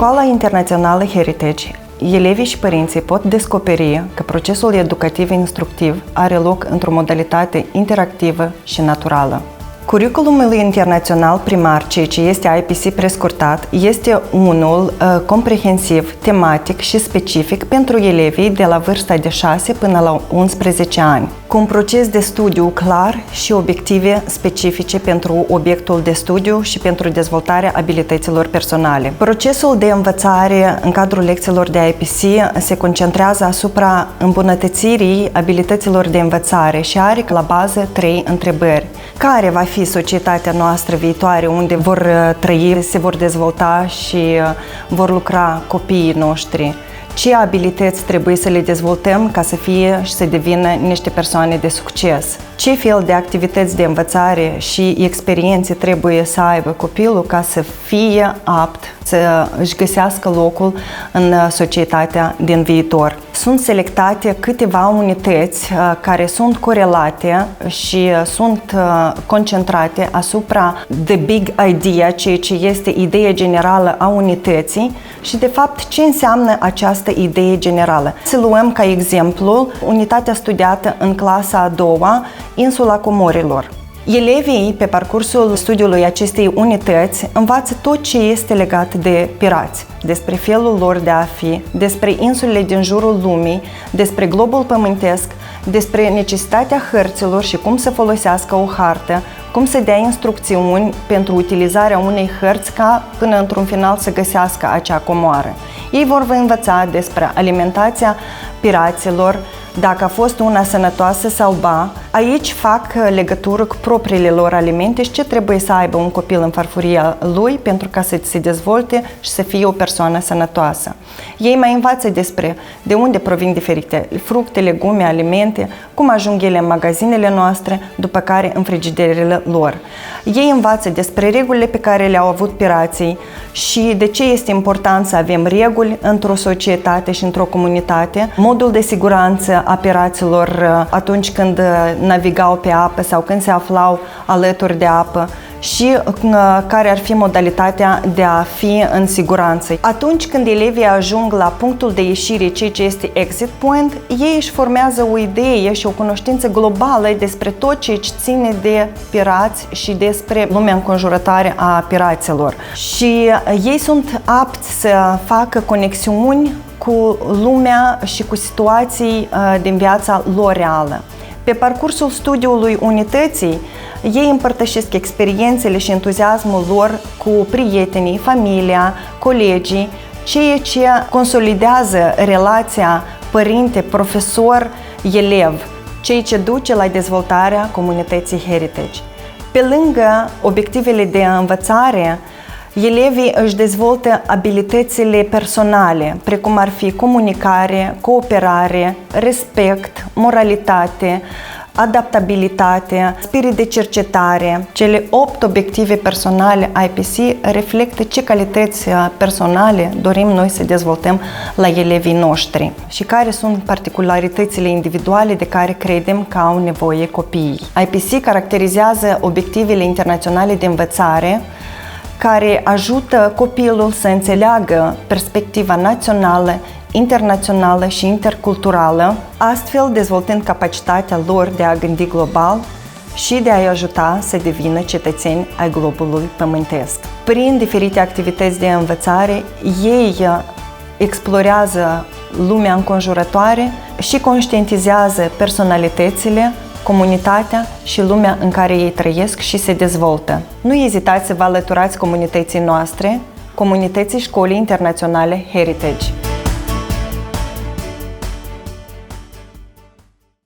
Școala Internațională Heritage, elevii și părinții pot descoperi că procesul educativ-instructiv are loc într-o modalitate interactivă și naturală. Curriculumul internațional primar, ceea ce este IPC prescurtat, este unul comprehensiv, tematic și specific pentru elevii de la vârsta de 6 până la 11 ani, cu un proces de studiu clar și obiective specifice pentru obiectul de studiu și pentru dezvoltarea abilităților personale. Procesul de învățare în cadrul lecțiilor de IPC se concentrează asupra îmbunătățirii abilităților de învățare și are la bază 3 întrebări. Care va fi societatea noastră viitoare, unde vor trăi, se vor dezvolta și vor lucra copiii noștri? Ce abilități trebuie să le dezvoltăm ca să fie și să devină niște persoane de succes? Ce fel de activități de învățare și experiențe trebuie să aibă copilul ca să fie apt să își găsească locul în societatea din viitor? Sunt selectate câteva unități care sunt corelate și sunt concentrate asupra the big idea, ceea ce este ideea generală a unității și de fapt ce înseamnă această idee generală. Să luăm ca exemplu unitatea studiată în clasa a doua, Insula Comorilor. Elevii, pe parcursul studiului acestei unități, învață tot ce este legat de pirați, despre felul lor de a fi, despre insulele din jurul lumii, despre globul pământesc, despre necesitatea hărților și cum să folosească o hartă, cum să dea instrucțiuni pentru utilizarea unei hărți ca până într-un final să găsească acea comoară. Ei vor învăța despre alimentația piraților, dacă a fost una sănătoasă sau ba. Aici fac legătură cu propriile lor alimente și ce trebuie să aibă un copil în farfuria lui pentru ca să se dezvolte și să fie o persoană sănătoasă. Ei mai învață despre de unde provin diferite fructe, legume, alimente, cum ajung ele în magazinele noastre, după care în frigiderele lor. Ei învață despre regulile pe care le-au avut pirații și de ce este important să avem reguli într-o societate și într-o comunitate, modul de siguranță a piraților atunci când navigau pe apă sau când se aflau alături de apă și care ar fi modalitatea de a fi în siguranță. Atunci când elevii ajung la punctul de ieșire, ceea ce este exit point, ei își formează o idee și o cunoștință globală despre tot ce ține de pirați și despre lumea înconjurătoare a piraților. Și ei sunt apți să facă conexiuni cu lumea și cu situații din viața lor reală. Pe parcursul studiului unității, ei împărtășesc experiențele și entuziasmul lor cu prietenii, familia, colegii, ceea ce consolidează relația părinte-profesor-elev, ceea ce duce la dezvoltarea comunității Heritage. Pe lângă obiectivele de învățare, elevii își dezvoltă abilitățile personale, precum ar fi comunicare, cooperare, respect, moralitate, adaptabilitate, spirit de cercetare. Cele 8 obiective personale IPC reflectă ce calități personale dorim noi să dezvoltăm la elevii noștri și care sunt particularitățile individuale de care credem că au nevoie copiii. IPC caracterizează obiectivele internaționale de învățare care ajută copilul să înțeleagă perspectiva națională, internațională și interculturală, astfel dezvoltând capacitatea lor de a gândi global și de a-i ajuta să devină cetățeni ai globului pământesc. Prin diferite activități de învățare, ei explorează lumea înconjurătoare și conștientizează personalitățile, comunitatea și lumea în care ei trăiesc și se dezvoltă. Nu ezitați să vă alăturați comunității noastre, comunității Școlii Internaționale Heritage.